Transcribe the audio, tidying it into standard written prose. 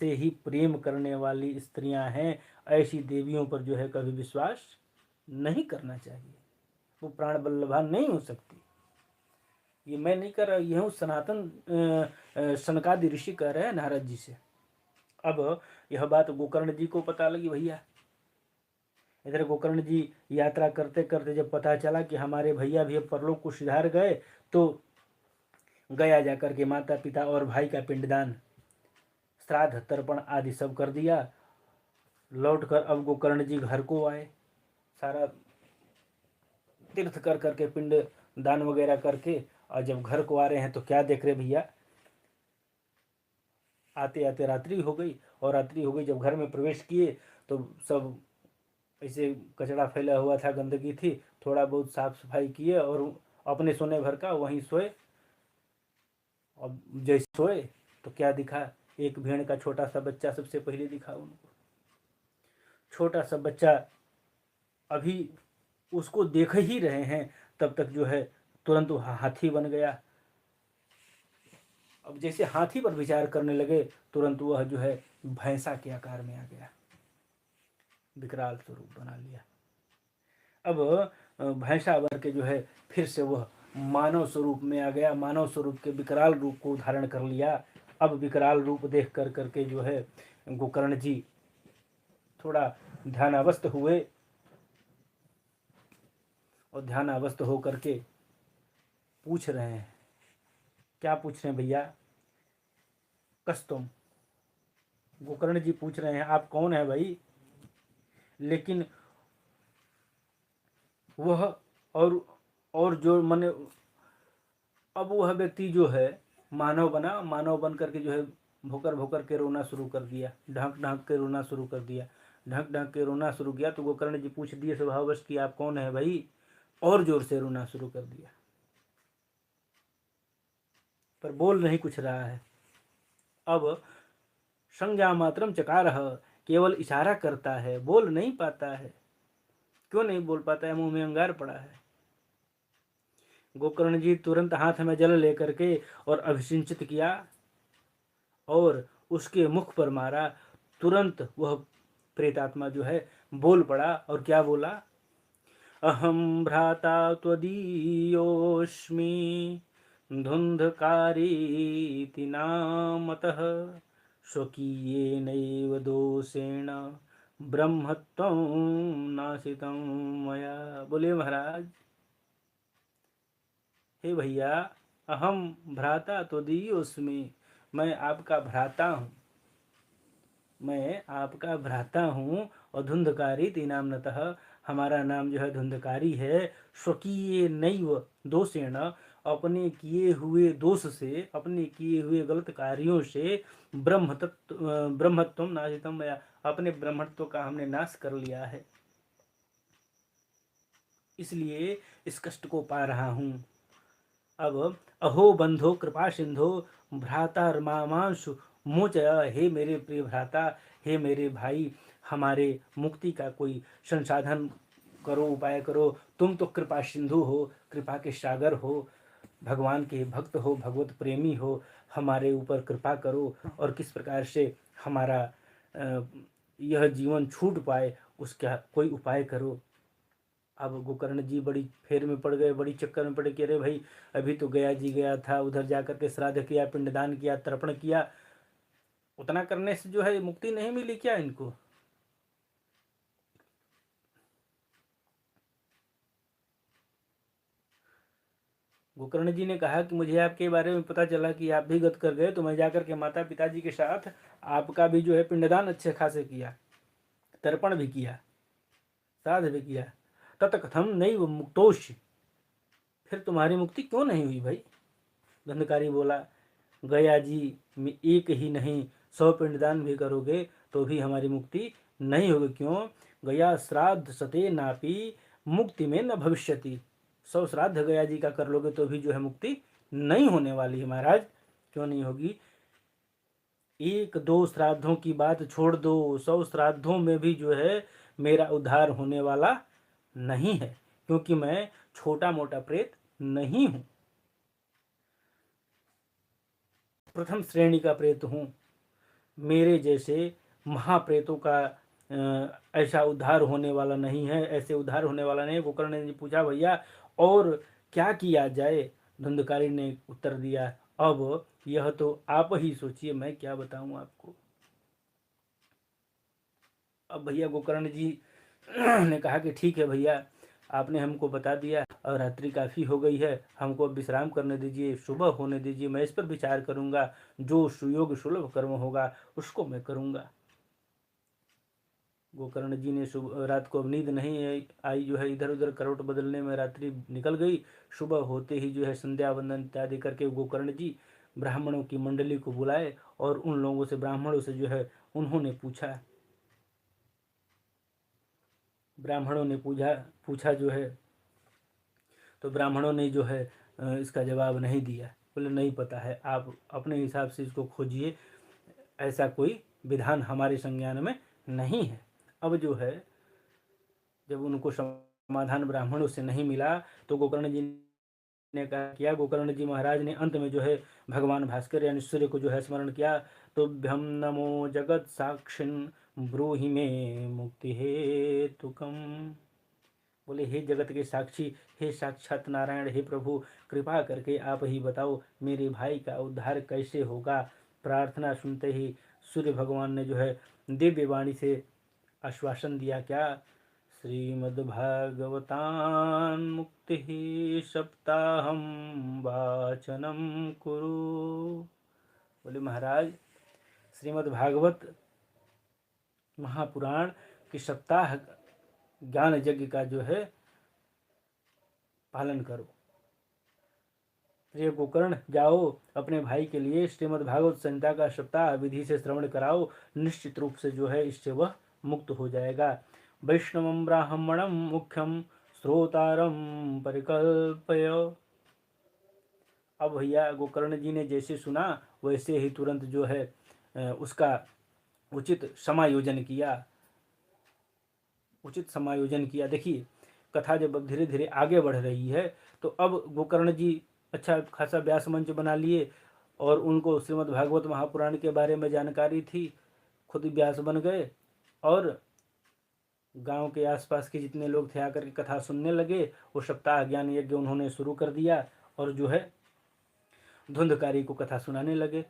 से ही प्रेम करने वाली स्त्रियां हैं, ऐसी देवियों पर जो है कभी विश्वास नहीं करना चाहिए। वो प्राण बल्लभा नहीं हो सकती। ये मैं नहीं कर रहा, ये हूँ सनातन सनकादि ऋषि कह रहे हैं नारद जी से। अब यह बात गोकर्ण जी को पता लगी। भैया इधर गोकर्ण जी यात्रा करते करते जब पता चला कि हमारे भैया भी अब परलोक को सिधार गए, तो गया जाकर के माता पिता और भाई का पिंडदान, श्राद्ध तर्पण आदि सब कर दिया। लौटकर अब गोकर्ण जी घर को आए, सारा तीर्थ कर करके पिंड दान वगैरह करके, और जब घर को आ रहे हैं तो क्या देख रहे भैया, आते आते रात्रि हो गई। और रात्रि हो गई, जब घर में प्रवेश किए तो सब ऐसे कचरा फैला हुआ था, गंदगी थी। थोड़ा बहुत साफ सफाई किए और अपने सोने भर का वहीं सोए। अब जैसे सोए तो क्या दिखा, एक भेड़ का छोटा सा बच्चा सबसे पहले दिखा उनको। छोटा सा बच्चा, अभी उसको देख ही रहे हैं तब तक जो है तुरंत वो हाथी बन गया। अब जैसे हाथी पर विचार करने लगे, तुरंत वह जो है भैंसा के आकार में आ गया, विकराल स्वरूप बना लिया। अब भैंसा बन के जो है फिर से वह मानव स्वरूप में आ गया, मानव स्वरूप के विकराल रूप को धारण कर लिया। अब विकराल रूप देख कर करके जो है गोकर्ण जी थोड़ा ध्यानावस्थ हुए, और ध्यानावस्थ हो करके पूछ रहे हैं। क्या पूछ रहे हैं भैया? कस्तुम, गोकर्ण जी पूछ रहे हैं आप कौन है भाई? लेकिन वह और जो मने, अब वह व्यक्ति जो है मानव बना, मानव बन करके जो है भोकर भोकर के रोना शुरू कर दिया, ढंक ढंक के रोना शुरू कर दिया, ढंक ढंक के रोना शुरू किया। तो गोकर्ण जी पूछ दिए स्वभाववश कि आप कौन है भाई? और जोर से रोना शुरू कर दिया, पर बोल नहीं कुछ रहा है। अब संज्ञा मात्रम चकारह, केवल इशारा करता है, बोल नहीं पाता है। क्यों नहीं बोल पाता है? मुंह में अंगार पड़ा है। गोकर्ण जी तुरंत हाथ में जल लेकर के और अभिसिंचित किया और उसके मुख पर मारा। तुरंत वह प्रेतात्मा जो है बोल पड़ा, और क्या बोला? अहम भ्राता त्वदीयोऽस्मि धुंधकारीति नामतः स्वकीयेनैव दोषेण ब्रह्मत्वं नाशितं मया। बोले महाराज, हे भैया, अहम भ्राता त्वदीयोऽस्मि, मैं आपका भ्राता हूँ, मैं आपका भ्राता हूँ। और धुंधकारी तीनामनतः, हमारा नाम जो है धुंधकारी है। स्वकीय नैव दोषेण, अपने किए हुए दोष से, अपने किए हुए गलत कार्यों से ब्रह्मत्व नाशितम मया, अपने ब्रह्मत्व का हमने नाश कर लिया है, इसलिए इस कष्ट को पा रहा हूँ। अब अहो बंधो कृपा सिंधो भ्राता मामांशु मोचय, हे मेरे प्रिय भ्राता, हे मेरे भाई, हमारे मुक्ति का कोई संसाधन करो, उपाय करो। तुम तो कृपा सिंधु हो, कृपा के सागर हो, भगवान के भक्त हो, भगवत प्रेमी हो, हमारे ऊपर कृपा करो और किस प्रकार से हमारा यह जीवन छूट पाए उसका कोई उपाय करो। अब गोकर्ण जी बड़ी फेर में पड़ गए, बड़ी चक्कर में पड़े कि अरे भाई, अभी तो गया जी गया था, उधर जाकर के श्राद्ध किया, पिंडदान किया, तर्पण किया, उतना करने से जो है मुक्ति नहीं मिली क्या इनको? गोकर्ण जी ने कहा कि मुझे आपके बारे में पता चला कि आप भी गत कर गए, तो मैं जाकर के माता पिताजी के साथ आपका भी जो है पिंडदान अच्छे खासे किया, तर्पण भी किया, श्राद्ध भी किया। तत्कथम नैव मुक्तोषि, फिर तुम्हारी मुक्ति क्यों नहीं हुई भाई? धंधकारी बोला, गया जी में एक ही नहीं 100 पिंडदान भी करोगे तो भी हमारी मुक्ति नहीं होगी। क्यों? गया श्राद्ध सते नापी मुक्ति में न भविष्यति, 100 श्राद्ध गया जी का कर लोगे तो भी जो है मुक्ति नहीं होने वाली है महाराज। क्यों नहीं होगी? एक दो श्राद्धों की बात छोड़ दो, 100 श्राद्धों में भी जो है मेरा उद्धार होने वाला नहीं है, क्योंकि मैं छोटा मोटा प्रेत नहीं हूं, प्रथम श्रेणी का प्रेत हूं। मेरे जैसे महाप्रेतों का ऐसा उद्धार होने वाला नहीं है, ऐसे उद्धार होने वाला नहीं है। गोकर्ण ने पूछा भैया और क्या किया जाए? धुंधकारी ने उत्तर दिया, अब यह तो आप ही सोचिए, मैं क्या बताऊं आपको। अब भैया गोकर्ण जी ने कहा कि ठीक है भैया, आपने हमको बता दिया और रात्रि काफ़ी हो गई है, हमको अब विश्राम करने दीजिए, सुबह होने दीजिए, मैं इस पर विचार करूंगा, जो सुयोग सुलभ कर्म होगा उसको मैं करूंगा। गोकर्ण जी ने रात को अब नींद नहीं आई, जो है इधर उधर करवट बदलने में रात्रि निकल गई। सुबह होते ही जो है संध्या वंदन इत्यादि करके गोकर्ण जी ब्राह्मणों की मंडली को बुलाए और उन लोगों से, ब्राह्मणों से जो है उन्होंने पूछा, ब्राह्मणों ने पूछा पूछा जो है, तो ब्राह्मणों ने जो है इसका जवाब नहीं दिया। बोले नहीं पता है, आप अपने हिसाब से इसको खोजिए, ऐसा कोई विधान हमारे संज्ञान में नहीं है। अब जो है जब उनको समाधान ब्राह्मणों से नहीं मिला तो गोकर्ण जी ने कहा किया, गोकर्ण जी महाराज ने अंत में जो है भगवान भास्कर यानी सूर्य को जो है स्मरण किया। तो भ्यम नमो जगत साक्षिन ब्रूहि में मुक्ति हेतुकम। बोले हे जगत के साक्षी, हे साक्षात नारायण, हे प्रभु, कृपा करके आप ही बताओ मेरे भाई का उद्धार कैसे होगा। प्रार्थना सुनते ही सूर्य भगवान ने जो है दिव्य वाणी से आश्वासन दिया, क्या? श्रीमद्भागवतान मुक्ति सप्ताहम वाचनम कुरु। बोले महाराज, श्रीमद्भागवत महापुराण के सप्ताह ज्ञान यज्ञ का जो है पालन करो। प्रिय गोकर्ण, जाओ अपने भाई के लिए श्रीमद् भागवत संहिता का सप्ताह विधि से श्रवण कराओ, निश्चित रूप से जो है इससे वह मुक्त हो जाएगा। वैष्णवम ब्राह्मणम मुख्यम श्रोतारम परिकल्पय। अब भैया गोकर्ण जी ने जैसे सुना वैसे ही तुरंत जो है उसका उचित समायोजन किया, उचित समायोजन किया। देखिए कथा जब अब धीरे धीरे आगे बढ़ रही है तो अब गोकर्ण जी अच्छा खासा व्यास मंच बना लिए और उनको श्रीमद् भागवत महापुराण के बारे में जानकारी थी, खुद व्यास बन गए और गांव के आसपास के जितने लोग थे आकर के कथा सुनने लगे। वो सप्ताह ज्ञान यज्ञ उन्होंने शुरू कर दिया और जो है धुंधकारी को कथा सुनाने लगे।